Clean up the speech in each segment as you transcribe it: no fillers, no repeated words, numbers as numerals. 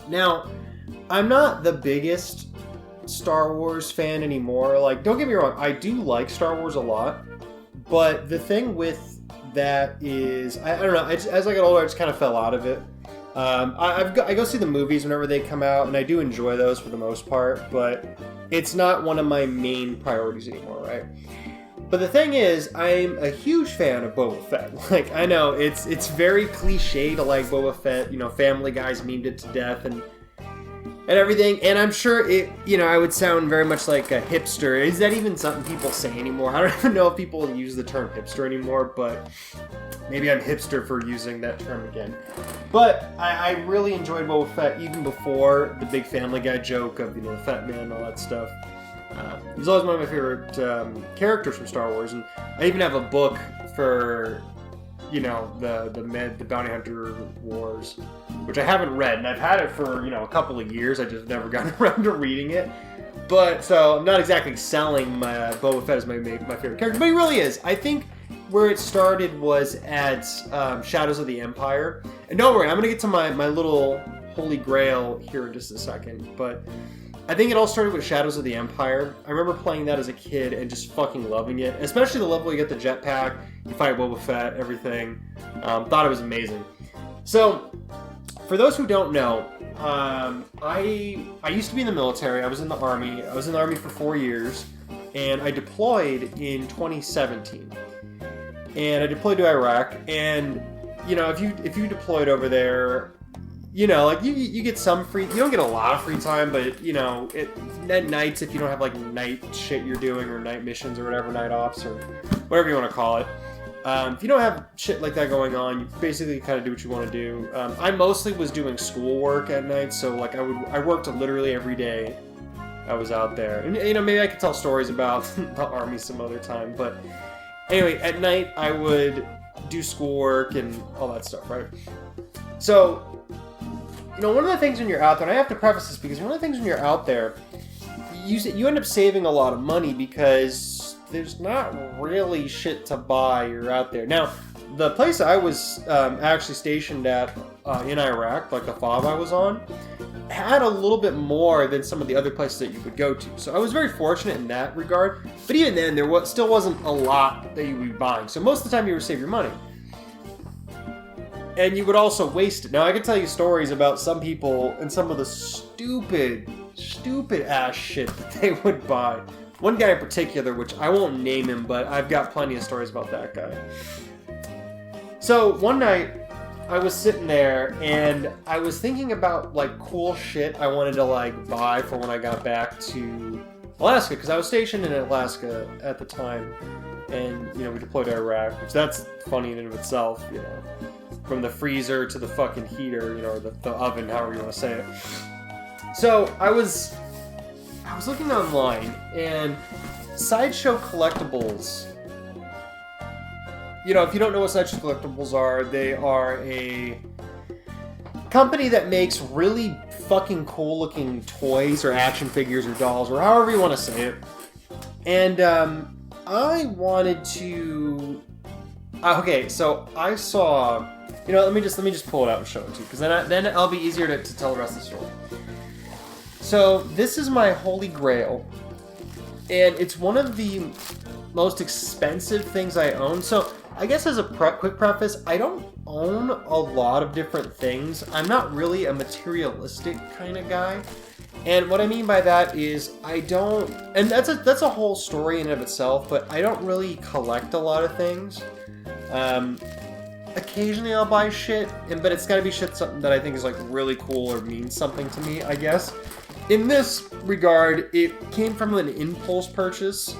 Now, I'm not the biggest Star Wars fan anymore. Like, don't get me wrong, I do like Star Wars a lot, but the thing with that is, I don't know, as I got older, I just kind of fell out of it. I go see the movies whenever they come out, and I do enjoy those for the most part, but it's not one of my main priorities anymore, right? But the thing is, I'm a huge fan of Boba Fett. Like, I know, it's very cliche to like Boba Fett, you know, Family Guy's memed it to death and everything, and I'm sure it, you know, I would sound very much like a hipster. Is that even something people say anymore? I don't even know if people use the term hipster anymore, but maybe I'm hipster for using that term again. But I really enjoyed Boba Fett even before the big Family Guy joke of, you know, the Fat Man and all that stuff. He's always one of my favorite characters from Star Wars, and I even have a book for, you know, the Bounty Hunter Wars, which I haven't read, and I've had it for, you know, a couple of years. I just never gotten around to reading it. But so I'm not exactly selling my Boba Fett as my favorite character, but he really is. I think where it started was at Shadows of the Empire, and don't worry, I'm gonna get to my little Holy Grail here in just a second, but I think it all started with Shadows of the Empire. I remember playing that as a kid and just fucking loving it. Especially the level you get the jetpack, you fight Boba Fett, everything. Thought it was amazing. So, for those who don't know, I used to be in the military. I was in the Army. I was in the Army for 4 years. And I deployed in 2017. And I deployed to Iraq. And, you know, if you deployed over there, you know, like, you get some free... You don't get a lot of free time, but, you know, at nights, if you don't have, like, night shit you're doing, or night missions, or whatever, night ops, or whatever you want to call it. If you don't have shit like that going on, you basically kind of do what you want to do. I mostly was doing schoolwork at night, so, like, I worked literally every day I was out there. And, you know, maybe I could tell stories about the Army some other time, but... Anyway, at night, I would do schoolwork and all that stuff, right? So... You know, one of the things when you're out there, and I have to preface this because one of the things when you're out there, you end up saving a lot of money because there's not really shit to buy. You're out there. Now, the place I was actually stationed at in Iraq, like the FOB I was on, had a little bit more than some of the other places that you would go to. So I was very fortunate in that regard. But even then, there still wasn't a lot that you would be buying. So most of the time, you would save your money. And you would also waste it. Now, I can tell you stories about some people and some of the stupid ass shit that they would buy. One guy in particular, which I won't name him, but I've got plenty of stories about that guy. So, one night, I was sitting there, and I was thinking about, like, cool shit I wanted to, like, buy for when I got back to Alaska, because I was stationed in Alaska at the time, and, you know, we deployed to Iraq, which that's funny in and of itself, you know. From the freezer to the fucking heater, you know, or the oven, however you want to say it. So, I was looking online, and Sideshow Collectibles, you know, if you don't know what Sideshow Collectibles are, they are a company that makes really fucking cool looking toys, or action figures, or dolls, or however you want to say it. And, I wanted to... Okay, so I saw... You know, let me just pull it out and show it to you, because then it'll be easier to tell the rest of the story. So, this is my Holy Grail, and it's one of the most expensive things I own. So, I guess as a quick preface, I don't own a lot of different things. I'm not really a materialistic kind of guy. And what I mean by that is I don't... And that's a whole story in and of itself, but I don't really collect a lot of things. Occasionally I'll buy shit, but it's gotta be shit something that I think is like really cool or means something to me, I guess. In this regard, it came from an impulse purchase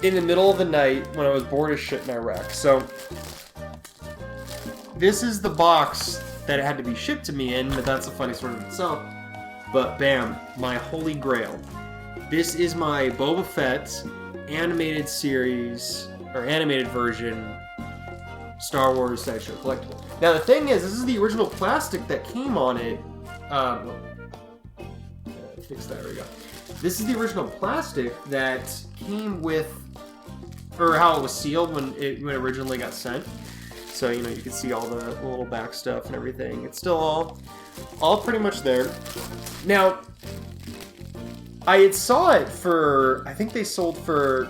in the middle of the night when I was bored as shit in Iraq. So, this is the box that it had to be shipped to me in, but that's a funny story in itself. But bam, my Holy Grail. This is my Boba Fett animated series, or animated version, Star Wars Sideshow Collectible. Now the thing is, this is the original plastic that came on it. Fix that, there we go. This is the original plastic that came with, or how it was sealed when it originally got sent. So, you know, you can see all the little back stuff and everything. It's still all pretty much there. Now, I had saw it for, I think they sold for,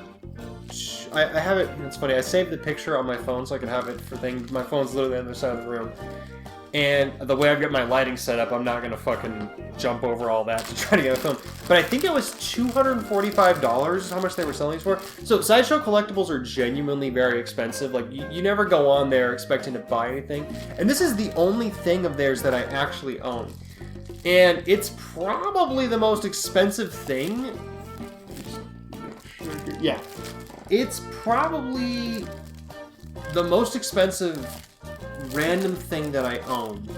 I have it, it's funny, I saved the picture on my phone so I could have it for things. My phone's literally on the other side of the room. And the way I've got my lighting set up, I'm not going to fucking jump over all that to try to get a film. But I think it was $245 how much they were selling these for. So Sideshow collectibles are genuinely very expensive. Like, you never go on there expecting to buy anything. And this is the only thing of theirs that I actually own. And it's probably the most expensive thing. Yeah. It's probably the most expensive random thing that I own.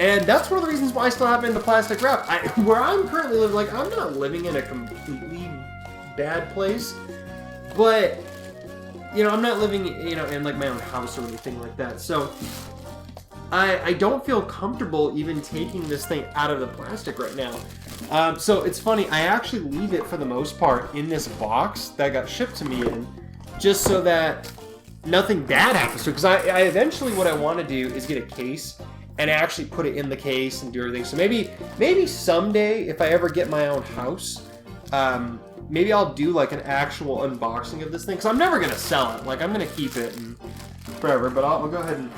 And that's one of the reasons why I still have it in the plastic wrap. Where I'm currently living, like, I'm not living in a completely bad place, but, you know, I'm not living, you know, in, like, my own house or anything like that. So I don't feel comfortable even taking this thing out of the plastic right now. So it's funny, I actually leave it for the most part in this box that got shipped to me in, just so that nothing bad happens to it. Because I eventually, what I want to do is get a case and actually put it in the case and do everything. So maybe someday, if I ever get my own house, maybe I'll do like an actual unboxing of this thing. Because I'm never gonna sell it. Like, I'm gonna keep it and forever. But I'll go ahead and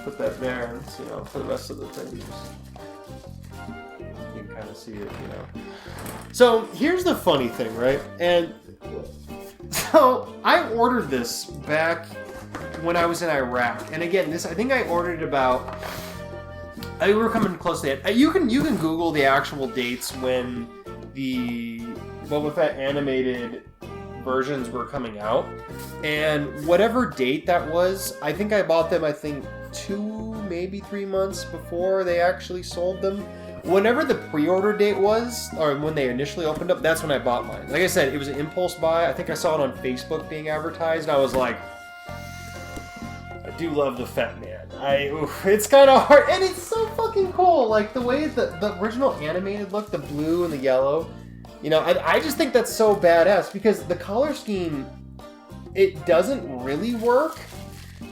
put that there, and, you know, for the rest of the thing, you can kind of see it, you know. So here's the funny thing, right? And so I ordered this back when I was in Iraq, and again, this, I think I ordered it about, we were coming close to it. You can Google the actual dates when the Boba Fett animated versions were coming out, and whatever date that was, I think I bought them, I think 2, maybe 3 months before they actually sold them. Whenever the pre-order date was, or when they initially opened up, that's when I bought mine. Like I said, it was an impulse buy. I think I saw it on Facebook being advertised. I was like, I do love the Fett Man. It's kind of hard, and it's so fucking cool. Like, the way the original animated look, the blue and the yellow, you know, I just think that's so badass, because the color scheme, it doesn't really work,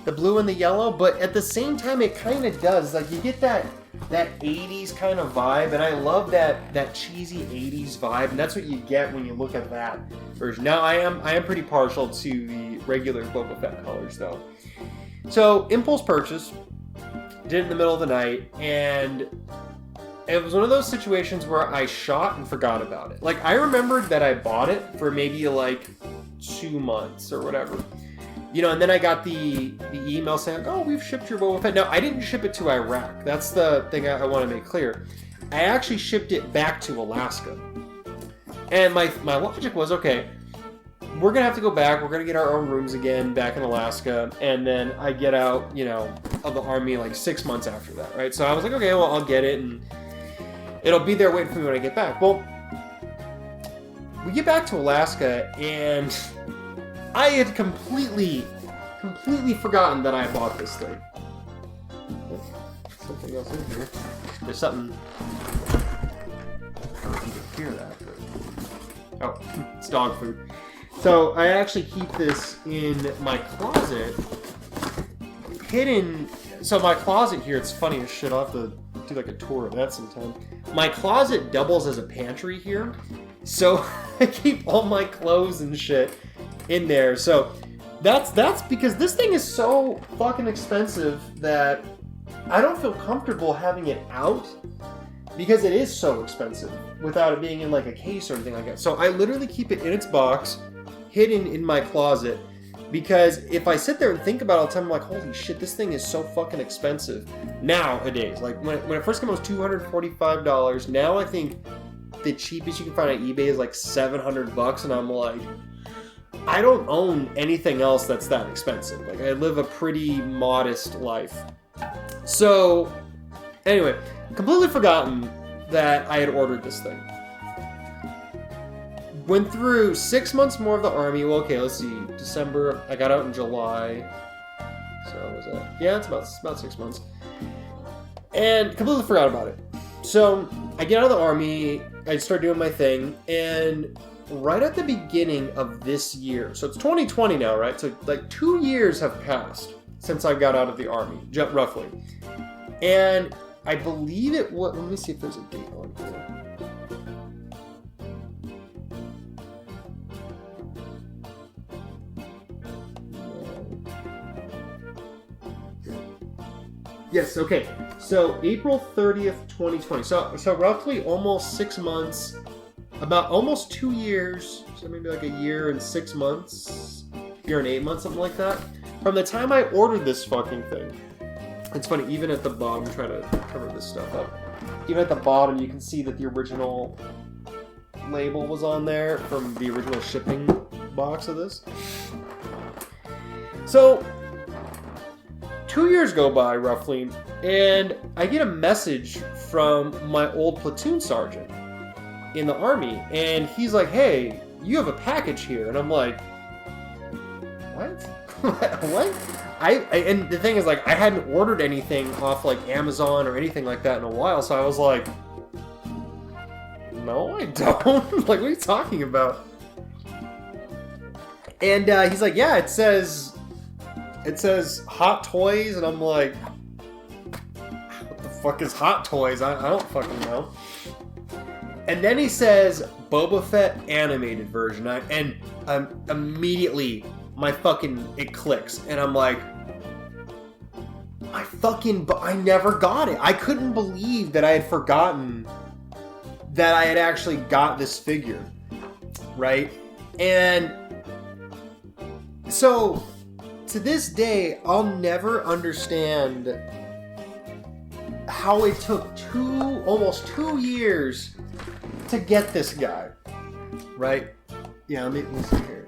the blue and the yellow, but at the same time, it kind of does. Like, you get that 80s kind of vibe, and I love that cheesy 80s vibe, and that's what you get when you look at that version. Now, I am pretty partial to the regular Boba Fett colors, though. So, impulse purchase, did it in the middle of the night, and it was one of those situations where I shot and forgot about it. Like, I remembered that I bought it for maybe like 2 months or whatever. You know, and then I got the email saying, oh, we've shipped your Boba Fett. No, I didn't ship it to Iraq. That's the thing I want to make clear. I actually shipped it back to Alaska. And my logic was, okay, we're going to have to go back. We're going to get our own rooms again back in Alaska. And then I get out, you know, of the Army like 6 months after that, right? So I was like, okay, well, I'll get it, and it'll be there waiting for me when I get back. Well, we get back to Alaska, and I had completely forgotten that I bought this thing. Something else in here. There's something. I don't know if you can hear that. But... oh, it's dog food. So I actually keep this in my closet, hidden. So my closet here, it's funny as shit. I'll have to do like a tour of that sometime. My closet doubles as a pantry here, so I keep all my clothes and shit in there. So that's because this thing is so fucking expensive that I don't feel comfortable having it out, because it is so expensive without it being in like a case or anything like that. So I literally keep it in its box, hidden in my closet, because if I sit there and think about it all the time, I'm like, holy shit, this thing is so fucking expensive nowadays. Like, when it first came out, it was $245. Now I think the cheapest you can find on eBay is like $700, and I'm like, I don't own anything else that's that expensive. Like, I live a pretty modest life. So, anyway, completely forgotten that I had ordered this thing. Went through 6 months more of the Army. Well, okay, let's see. December. I got out in July. So, what was that? Yeah, it's about 6 months. And completely forgot about it. So, I get out of the Army. I start doing my thing. And right at the beginning of this year, so it's 2020 now, right? So, like, 2 years have passed since I got out of the Army, roughly. And I believe it was... Let me see if there's a date on here. Yes, okay. So April 30th, 2020. So roughly almost 6 months, about almost 2 years, so maybe like a year and 6 months, year and 8 months, something like that, from the time I ordered this fucking thing. It's funny, even at the bottom, I'm trying to cover this stuff up. Even at the bottom, you can see that the original label was on there from the original shipping box of this. So 2 years go by, roughly, and I get a message from my old platoon sergeant in the Army, and he's like, hey, you have a package here. And I'm like, what? What? And the thing is, like, I hadn't ordered anything off, like, Amazon or anything like that in a while, so I was like, no, I don't. Like, what are you talking about? And he's like, yeah, it says Hot Toys, and I'm like, what the fuck is Hot Toys? I don't fucking know. And then he says Boba Fett animated version, and immediately it clicks, and I'm like, I never got it. I couldn't believe that I had forgotten that I had actually got this figure, right? And so to this day, I'll never understand how it took almost 2 years to get this guy, right? Yeah, let me see here.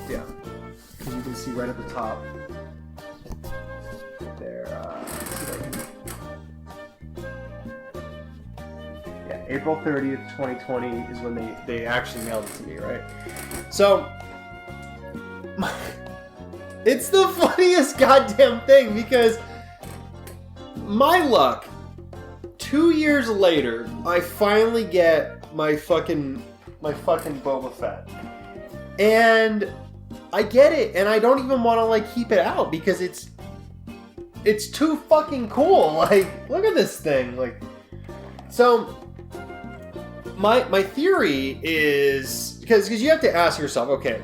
Yeah, because you can see right at the top there. Yeah, April 30th, 2020 is when they actually mailed it to me, right? So it's the funniest goddamn thing, because my luck, 2 years later, I finally get my fucking Boba Fett. And I get it, and I don't even want to, like, keep it out, because it's too fucking cool. Like, look at this thing. Like, so my theory is, because you have to ask yourself, okay,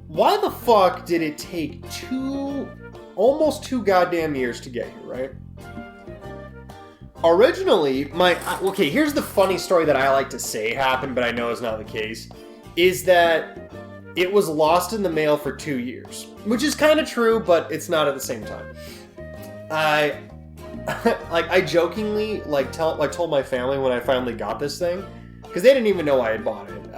why the fuck did it take almost 2 goddamn years to get here, right? Originally, here's the funny story that I like to say happened, but I know is not the case, is that it was lost in the mail for 2 years, which is kind of true, but it's not at the same time. I jokingly told my family when I finally got this thing, because they didn't even know I had bought it.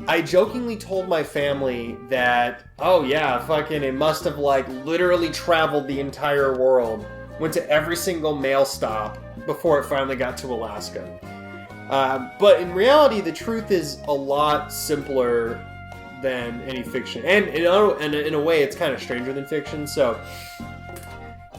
I jokingly told my family that, oh yeah, fucking, it must have, like, literally traveled the entire world, went to every single mail stop before it finally got to Alaska. But in reality, the truth is a lot simpler than any fiction. And in a way, it's kind of stranger than fiction. So,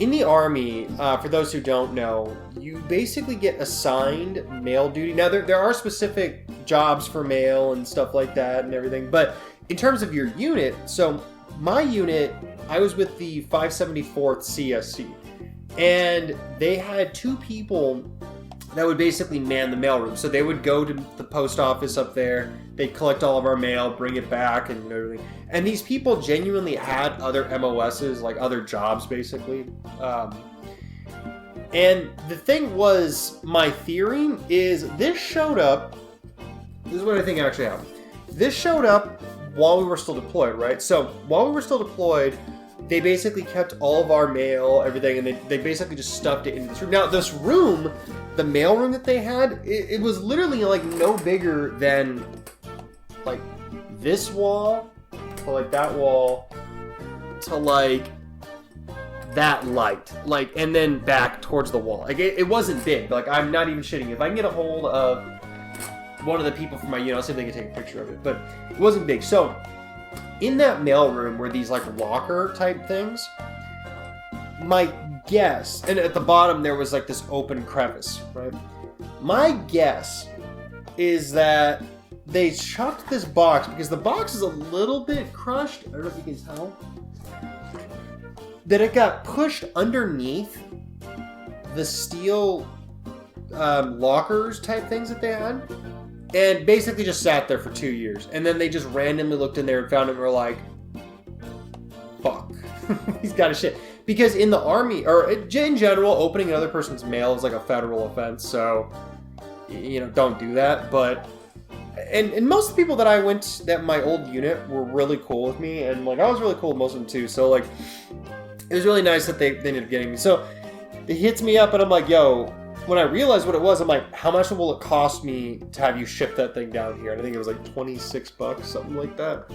in the Army, for those who don't know, you basically get assigned mail duty. Now, there are specific jobs for mail and stuff like that and everything. But in terms of your unit, so my unit, I was with the 574th CSC. And they had 2 people that would basically man the mailroom. So they would go to the post office up there, they'd collect all of our mail, bring it back, and everything. And these people genuinely had other MOSs, like other jobs, basically. And the thing was, my theory is this showed up. This is what I think actually happened. This showed up while we were still deployed, right? So while we were still deployed, they basically kept all of our mail, everything, and they basically just stuffed it into this room. Now, this room, the mail room that they had, it was literally, like, no bigger than, like, this wall, to, like, that wall, to, like, that light. Like, and then back towards the wall. Like, it wasn't big. Like, I'm not even shitting. If I can get a hold of one of the people from my unit, I'll see if they can take a picture of it. But it wasn't big. So, in that mail room were these, like, locker type things. My guess, and at the bottom there was, like, this open crevice, right? My guess is that they chucked this box, because the box is a little bit crushed. I don't know if you can tell. that it got pushed underneath the steel lockers type things that they had, and basically just sat there for 2 years. And then they just randomly looked in there and found it and were like, fuck, he's got a shit. Because in the Army, or in general, opening another person's mail is like a federal offense, so, you know, don't do that. But, and most of the people that I went, that my old unit were really cool with me, and like, I was really cool with most of them too, so like, it was really nice that they ended up getting me. So, it hits me up, and I'm like, yo, when I realized what it was, I'm like, how much will it cost me to have you ship that thing down here? And I think it was like $26, something like that.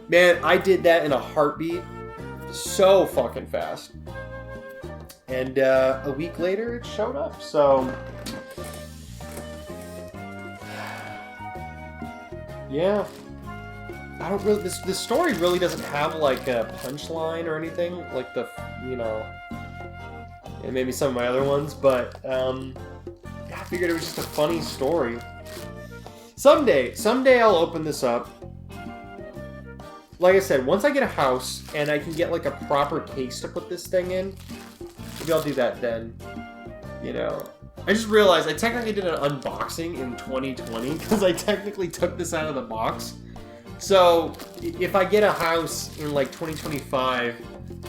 Man, I did that in a heartbeat. So fucking fast. And a week later, it showed up. So, yeah. I don't really. This story really doesn't have like a punchline or anything like the, you know, and maybe some of my other ones. But I figured it was just a funny story. Someday I'll open this up. Like I said, once I get a house and I can get like a proper case to put this thing in, maybe I'll do that then. You know, I just realized I technically did an unboxing in 2020 because I technically took this out of the box. So if I get a house in like 2025,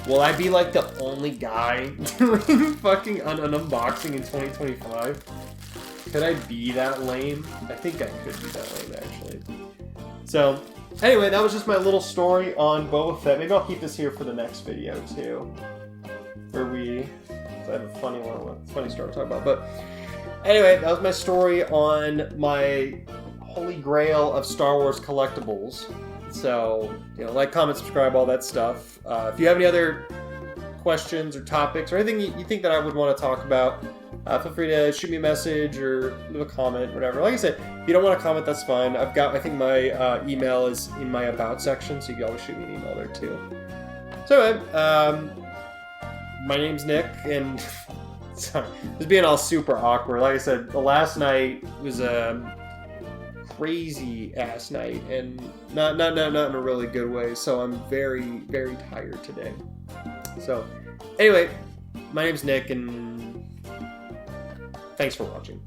will I be like the only guy doing fucking an unboxing in 2025? Could I be that lame? I think I could be that lame actually. So. Anyway, that was just my little story on Boba Fett. Maybe I'll keep this here for the next video, too. Where I have a funny story to talk about. But anyway, that was my story on my Holy Grail of Star Wars collectibles. So, you know, like, comment, subscribe, all that stuff. If you have any other questions or topics or anything you think that I would want to talk about, feel free to shoot me a message or leave a comment, whatever. Like I said, if you don't want to comment, that's fine. I think my email is in my About section, so you can always shoot me an email there too. So anyway, my name's Nick, and sorry, just being all super awkward. Like I said, the last night was a crazy-ass night, and not in a really good way, so I'm very, very tired today. So, anyway, my name's Nick, and thanks for watching.